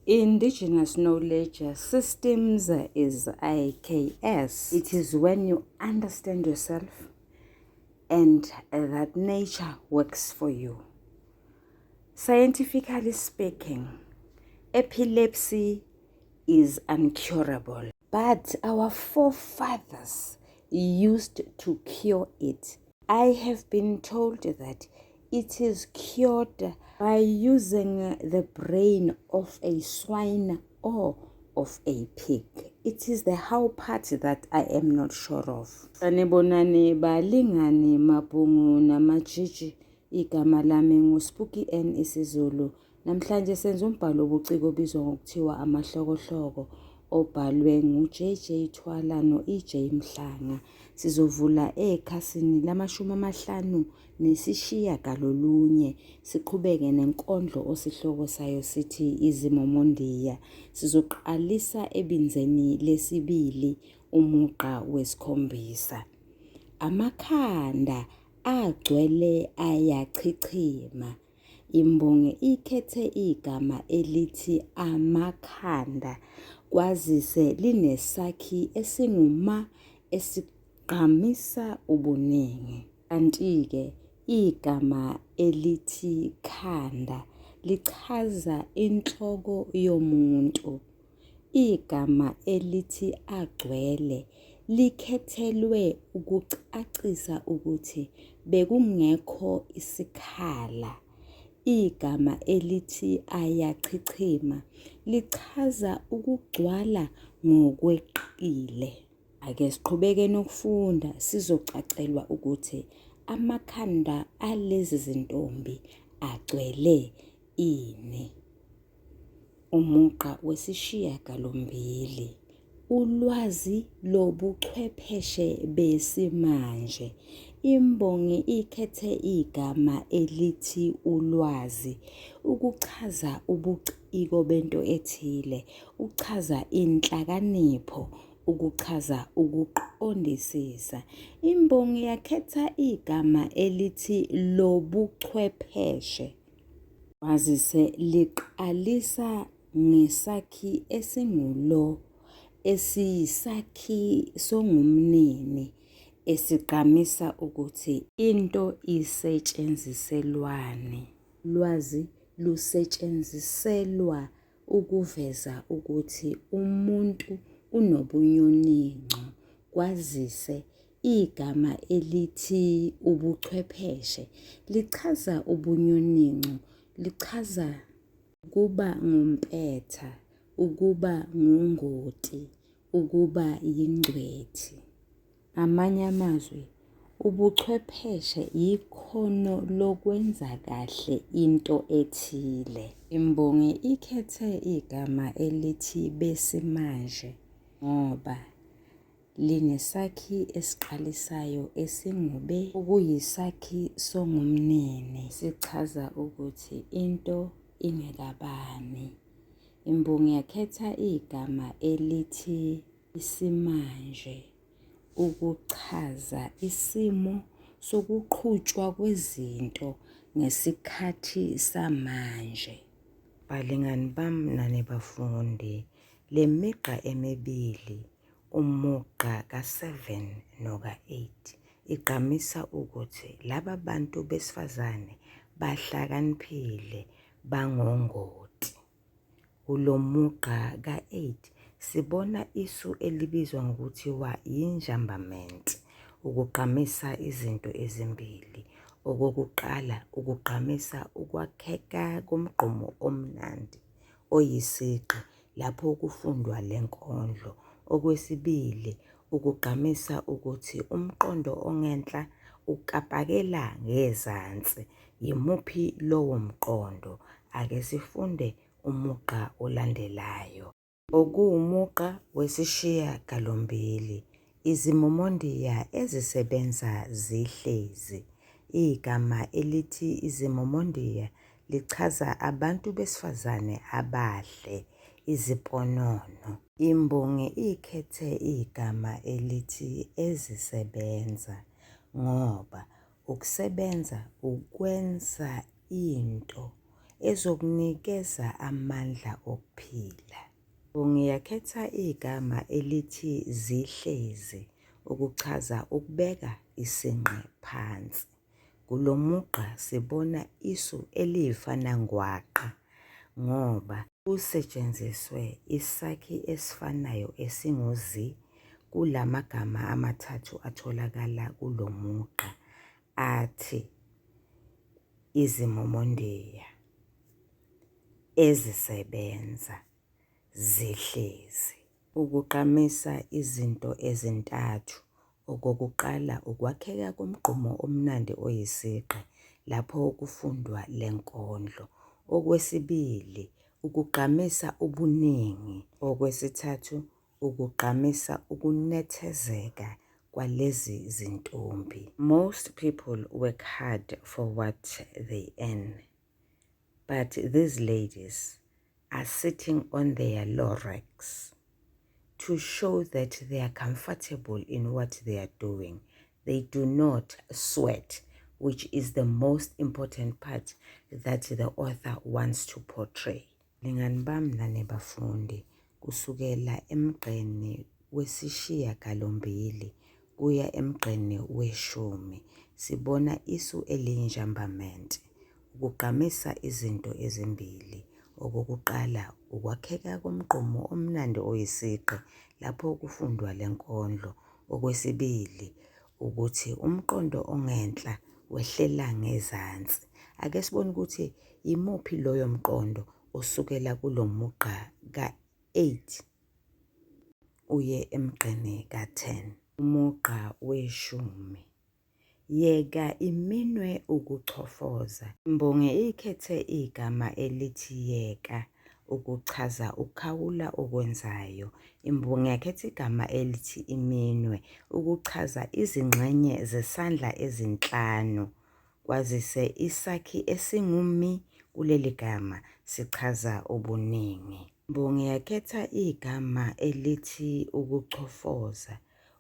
Indigenous Knowledge Systems is IKS. It is when you understand yourself and that nature works for you. Scientifically speaking, epilepsy is incurable, but our forefathers used to cure it. I have been told that it is cured by using the brain of a swine or of a pig. It is the how part that I am not sure of. Sanibonani balingani mabhungu namajiji, igama lami nguSpooky N isiZulu. Namhlanje senza umbhalo obuciko obizwa ngokuthiwa amahlokohloko obhalwe nguJJ Thwala noEJ Mhlanga. Sizovula ekhasini lamashumi 59, siqhubeke nenkondlo osihloko sayo sithi Izimomondiya. Sizoqalisa ebinzeni lesibili, umugqa wesikhombisa. Amakhanda agcwele ayachichima. Imbongi ikhethe igama elithi amakhanda kwazise linesakhi esinguma esigqamisa ubuningi. Kanti-ke igama elithi khanda lichaza inhloko yomuntu. Igama elithi agcwele likhethelwe ukucacisa ukuthi bekungekho isikhala. Igama elithi ayachichima lichaza ukugcwala ngokweqile. Ake siqhubeke nokufunda sizocacelwa ukuthi amakhanda alezi zintombi agcwele ini. Umugqa wesishiyagalombili, ulwazi lobuchwepheshe besimanje. Imbongi ikhethe igama elithi ulwazi ukuchaza ubuciko bento ethile, uchaza inhlakanipho, ukuchaza ukuqondisisa. Imbongi yakhetha igama elithi lobuchwepheshe kwazise liqalisa ngesakhi esingulo, esiyisakhi songumnini, esigqamisa ukuthi into isetshenziselwani. Lwazi lusetshenziselwa ukuveza ukuthi umuntu unobunyuninco. Kwazise igama elithi ubuchwepheshe lichaza ubunyuninco, lichaza ukuba ngumpetha, ukuba ngungoti, ukuba yingcwethi. Amanye amazwi, ubuchwepheshe yikhono lokwenza kahle into ethile. Imbongi ikhethe igama elithi besimanje ngoba linesakhi esiqalisayo esingube, okuyisakhi songumnini, sichaza ukuthi into ingekabani. Imbongi yakhetha igama elithi isimanje ukuchaza isimo sokuqhutshwa kwezinto ngesikhathi samanje. Balingani bami nanebafundi, le migqa emibili, umugqa ka7 noka8, igqamisa ukuthi laba bantu besifazane bahlakaniphile, bangongoti. Kulo mugqa ka8 sibona isu elibizwa ngokuthiwa yinjambament, ukugqamisa izinto ezimbili. Okokuqala, ukugqamisa ukwakheka komgqumo omnandi oyisigqi lapho kufundwa lenkondlo. Okwesibili, ukugqamisa ukuthi umqondo ongenhla ukapakela ngezansi. Yimuphi lowo mqondo? Ake sifunde umugqa olandelayo. Okuwumugqa wesishiyagalombili, izimomondiya ezisebenza zihlezi. Igama elithi izimomondiya lichaza abantu besifazane abahle, iziponono. Imbongi ikhethe igama elithi ezisebenza ngoba ukusebenza ukwenza into ezokunikeza amandla okuphila. Ngiyakhetha igama elithi zihlezi ukuchaza ukubeka isinqe phansi. Kulo mugqa sibona isu elifana ngwaqa ngoba kusetshenziswe isakhi esifanayo esingu-zi kulamagama amathathu atholakala kulo mugqa athi Izimomondiya, ezisebenza, zihlezi. Ukugqamisa izinto ezintathu. Okokuqala, ukwakheka komgqumo omnandi oyisigqi lapho kufundwa lenkondlo. Okwesibili, ukugqamisa ubuningi. Okwesithathu, ukugqamisa ukunethezeka kwalezi zintombi. Most people work hard for what they earn, but these ladies are sitting on their laurels to show that they are comfortable in what they are doing. They do not sweat, which is the most important part that the author wants to portray. Lingani bami nane bafundi, kusukela emgqeni wesishiyagalombili kuya emgqeni weshumi, sibona isu eliyinjambamente. Ukugqamisa izinto ezimbili. Okokuqala, ukwakheka komgqumo omnandi oyisigqi lapho kufundwa lenkondlo. Okwesibili, ukuthi umqondo ongenhla wehlela ngezansi. Ake sibone ukuthi imuphi loyo mqondo osukela kulo mugqa ka-8 uye emgqeni ka-10. Umugqa weshumi. Yeka iminwe ukuchofoza. Imbongi ikhethe igama elithi yeka ukuchaza ukukhawula okwenzayo. Imbongi yakhetha igama elithi iminwe ukuchaza izingxenye zesandla ezinhlanu. Kwazise isakhi esingumi kuleli gama sichaza ubuningi. Imbongi yakhetha igama elithi ukuchofoza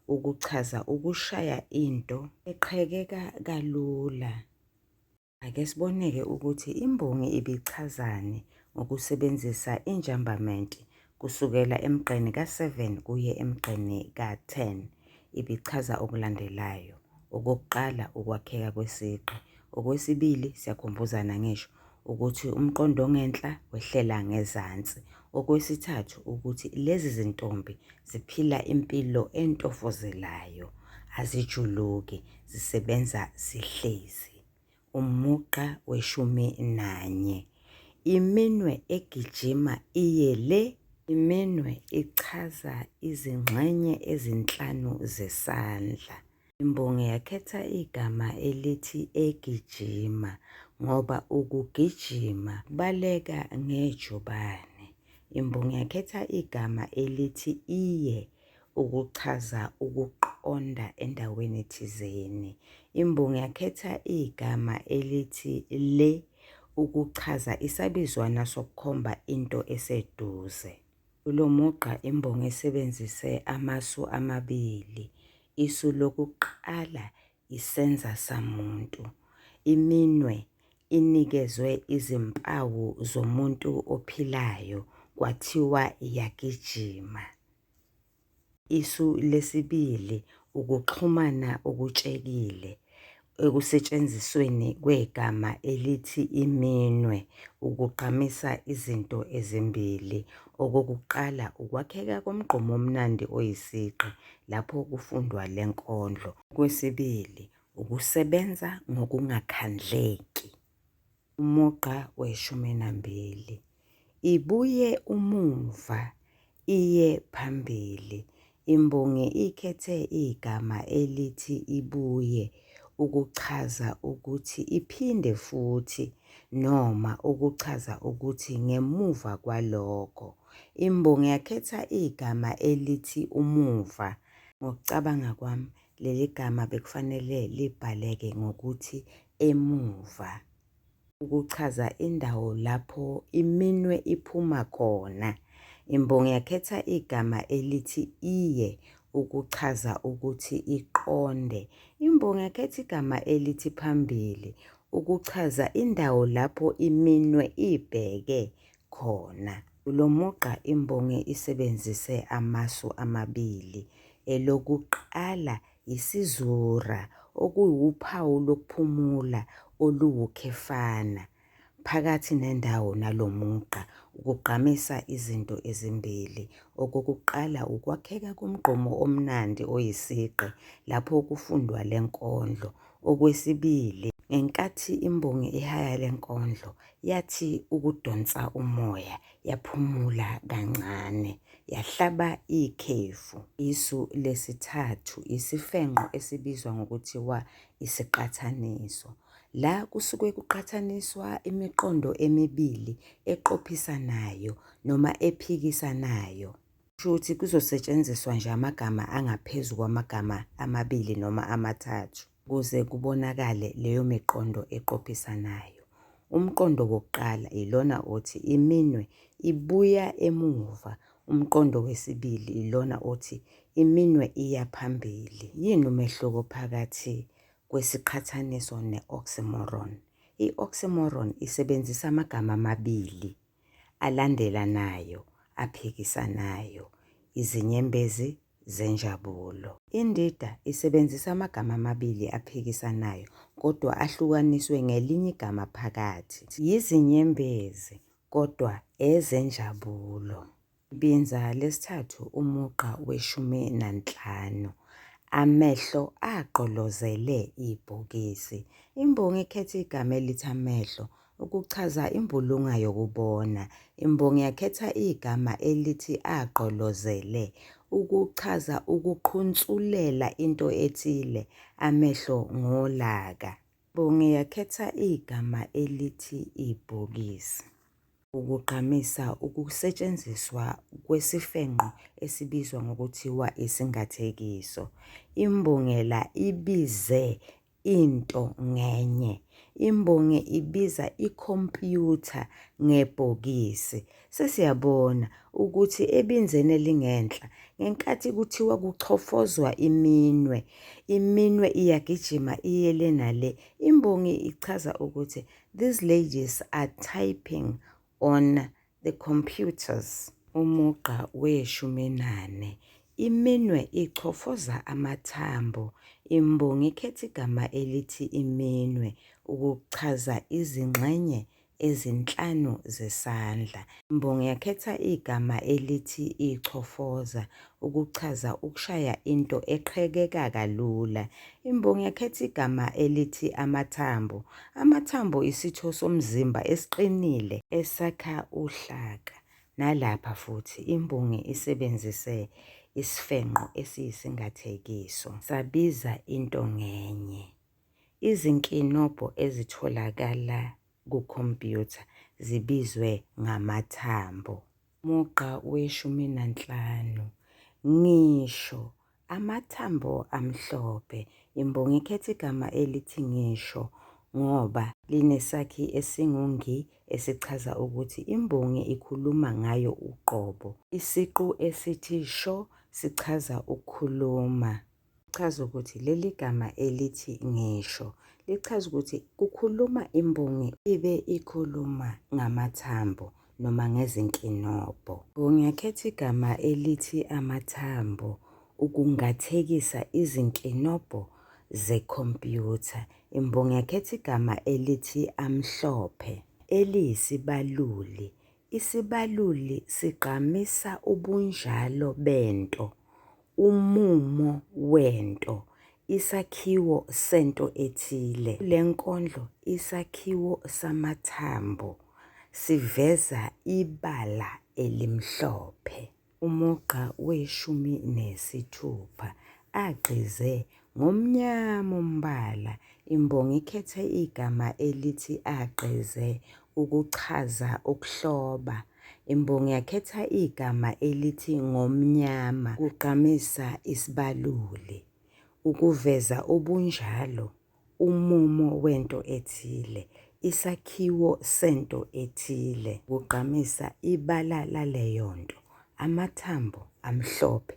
ukuchaza ukushaya into eqhekeka kalula. Ake siboneke ukuthi imbongi ibichazani ngokusebenzisa injambamente kusukela emgqeni ka-7 kuye emgqeni ka-10. Ibichaza okulandelayo. Okokuqala, ukwakheka kwesigqi. Okwesibili, siyakhumbuzana ngisho ukuthi umqondo ongenhla wehlela ngezansi. Okwesithathu, ukuthi lezi zintombi ziphila impilo entofozelayo, azijuluki, zisebenza zihlezi. Umugqa we-11. Iminwe egijima iye le. Iminwe ichaza izingxenye ezinhlanu zesandla. Imbongi yakhetha igama elithi egijima ngoba ukugijima kubaleka ngejubane. Imbongi yakhetha igama elithi iye ukuchaza ukuqonda endaweni thizeni. Imbongi yakhetha igama elithi le ukuchaza isabizwana sokukhomba into eseduze. Kulo mugqa imbongi isebenzise amasu amabili. Isu lokuqala isenza samuntu. Iminwe inikezwe izimpawu zomuntu ophilayo kwathiwa yagijima. Isu lesibili ukuxhumana okutshekile ekusentshenzisweni kwegama elithi iminwe ukugqamisa izinto ezimbili. Okokuqala, ukwakheka komgqumo omnandi oyisigqi lapho kufundwa lenkondlo. Okwesibili, ukusebenza ngokungakhandleki. Umugqa we-12. Ibuye umuva iye phambili. Imbongi ikhethe igama elithi ibuye ukuchaza ukuthi iphinde futhi noma ukuchaza ukuthi ngemuva kwalokho. Imbongi yakhetha igama elithi umuva. Ngokucabanga kwami, leli gama bekufanele libhaleke ngokuthi emuva. Ukuchaza indawo lapho iminwe iphuma khona. Imbongi yakhetha igama elithi iye ukuchaza ukuthi iqonde. Imbongi yakhetha igama elithi phambili ukuchaza indawo lapho iminwe ibheke khona. Kulo mugqa imbongi isebenzise amasu amabili. Elokuqala isizura, okuwuphawu lokuphumula oluwukhefana phakathi nendawo nalo mugqa, ukugqamisa izinto ezimbili. Okokuqala, ukwakheka komgqomo omnandi oyisigqi lapho kufundwa le nkondlo. Okwesibili, ngenkathi imbongi ihaya le nkondlo, yathi ukudonsa umoya, yaphumula kancane, yahlaba ikhefu. Isu lesithathu, isifenqo esibizwa ngokuthiwa isiqathaniso. La kusuke kuqhathaniswa imiqondo emibili eqophisanayo noma ephikisanayo. Futhi kuzosetshenziswa nje amagama angaphezu kwamagama amabili noma amathathu ukuze kubonakale leyo miqondo eqophisanayo. Umqondo wokuqala ilona othi iminwe ibuya emuva. Umqondo wesibili ilona othi iminwe iya phambili. Yini umehluko phakathi kwesiqhathaniso ne-oxymoron? I-oxymoron isebenzisa amagama amabili alandelanayo, aphikisanayo, izinyembezi zenjabulo. Indida isebenzisa amagama amabili aphikisanayo kodwa ahlukaniswe ngelinye igama phakathi. Yizinyembezi kodwa ezenjabulo. IBINZA lesithathu, umugqa we-15. Amehlo agqolozele ibhokisi. Imbongi ikhetha igama elithi amehlo ukuchaza imbulunga yokubona. Imbongi yakhetha igama elithi agqolozele ukuchaza ukuqhunsulela into ethile, amehlo ngolaka. Imbongi yakhetha igama elithi ibhokisi ukugqamisa ukusetshenziswa kwesifenqo esibizwa ngokuthiwa isingathekiso. Imbongela ibize into ngenye. Imbongi ibiza ikhompyutha ngebhokisi. Sesiyabona ukuthi ebinzeni elingenhla, ngenkathi kuthiwa kuchofozwa iminwe, iminwe iyagijima iye le nale. Imbongi ichaza ukuthi these ladies are typing on the computers. Umugqa we-14. Iminwe ichofoza amathambo. Imbongi ikhetha igama elithi iminwe ukuchaza izingxenye ezinhlanu zesandla. Imbongi yakhetha igama elithi ichofoza ukuchaza ukushaya into eqhekeka kalula. Imbongi yakhetha igama elithi amathambo. Amathambo isitho somzimba esiqinile esakha uhlaka. Nalapha futhi imbongi isebenzise isifenqo esiyisingathekiso. Sabiza into ngenye. Izinkinobho ezitholakala kukhompyutha zibizwe ngamathambo. Umugqa we-15. Ngisho amathambo amhlophe. Imbongi ikhetha igama elithi ngisho ngoba linesakhi esingungi esichaza ukuthi imbongi ikhuluma ngayo uqobo. Isiqu esithi sho sichaza ukukhuluma. Lichaza ukuthi leli gama elithi ngisho lichaza ukuthi kukhuluma imbongi ibe ikhuluma ngamathambo noma ngezinkinobho. Imbongi yakhetha igama elithi amathambo ukungathekisa izinkinobho zekhompyutha. Imbongi yakhetha igama elithi amhlophe eliyisibaluli. Isibaluli sigqamisa ubunjalo bento, umumo wento, isakhiwo sento ethile. Le nkondlo isakhiwo samathambo siveza ibala elimhlophe. Umugqa we-16. Agqize ngomnyama umbala. Imbongi ikhethe igama elithi agqize ukuchaza ukuhloba. Imbongi yakhetha igama elithi ngomnyama kugqamisa isibaluli, ukuveza ubunjalo, umumo wento ethile, isakhiwo sento ethile, kugqamisa ibala laleyonto. Amathambo amhlophe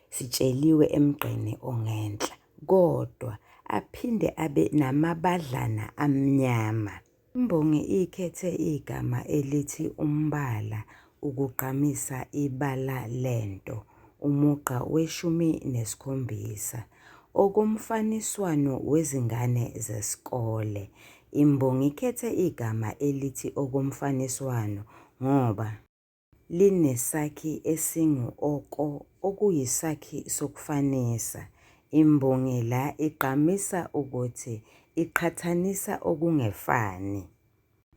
sitsheliwe emgqeni ongenhla, kodwa aphinde abe namabadlana amnyama. Imbongi ikhethe igama elithi umbala ukugqamisa ibala lento, umugqa we-17, okomfaniswano wezingane zesikole. Imbongi ikhethe igama elithi okomfaniswano ngoba linesakhi esingu-oko okuyisakhi sokufanisa. Imbongi la igqamisa ukuthi iqhathanisa okungefani.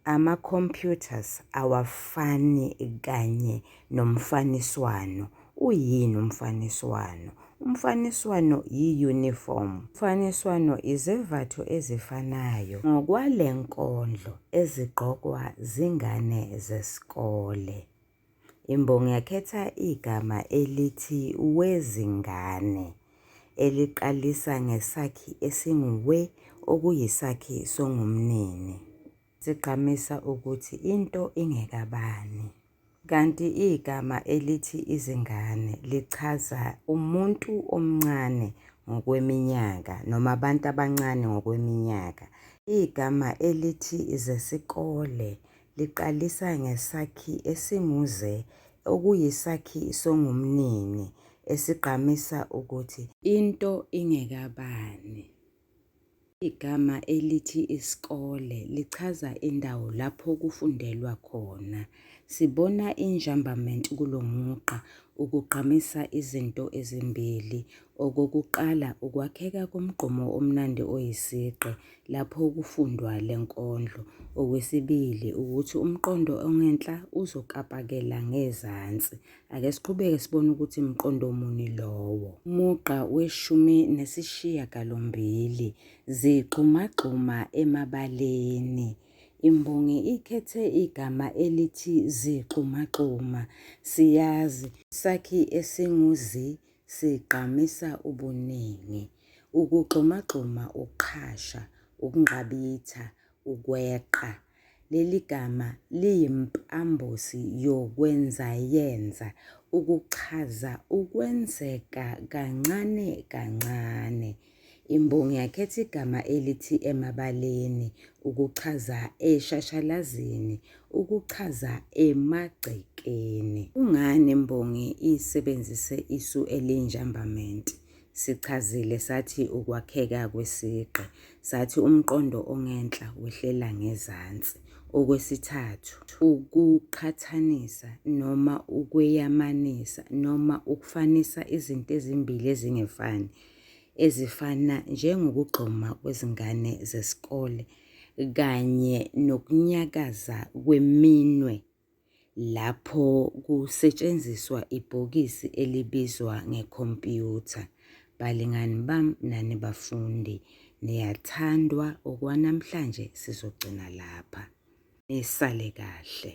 Ama-computers awafani kanye nomfaniswano. Uyini umfaniswano? Umfaniswano yi-uniform. Umfaniswano izembatho ezifanayo ngokwale nkondlo ezigqokwa zingane zesikole. Imbongi yakhetha igama elithi wezingane eliqalisa ngesakhi esingu-we okuyisakhi songumnini. Sigqamisa ukuthi into ingekabani. Kanti igama elithi izingane lichaza umuntu omncane ngokweminyaka noma abantu abancane ngokweminyaka. Igama elithi zesikole liqalisa ngesakhi esingu-ze okuyisakhi songumnini esigqamisa ukuthi into ingekabani. Igama elithi isikole lichaza indawo lapho kufundelwa khona. Sibona injambament kulo mugqa ukugqamisa izinto ezimbili. Okokuqala, ukwakheka komgqumo omnandi oyisigqi lapho kufundwa le nkondlo. Okwesibili, ukuthi umqondo ongenhla uzokapakela ngezansi. Ake siqhubeke sibone ukuthi umqondo muni lowo. Umugqa we-18 zigxumagxuma emabaleni. Imbongi ikhethe igama elithi zigxumagxuma. Siyazi isakhi esingu-zi sigqamisa ubuningi. Ukugxumagxuma, ukuqhasha, ukunqabitha, ukweqa. Leli gama liyimpambosi yokwenzayenza, ukuchaza ukwenzeka kancane kancane. Imbongi yakhetha igama elithi emabaleni, ukuchaza eshashalazini, ukuchaza emagcekeni. Kungani imbongi isebenzise isu elinjambament? Sichazile sathi ukwakheka kwesigqi, sathi umqondo ongenhla wehlela ngezansi. Okwesithathu, ukuqhathanisa noma ukweyamanisa noma ukufanisa izinto ezimbili ezingefani ezifana njengokugxuma kwezingane zesikole kanye nokunyakaza kweminwe lapho kusetshenziswa ibhokisi elibizwa ngekhompyutha. Balingani bami nani bafundi, niyathandwa okwanamhlanje sizogcina lapha. Nisale kahle.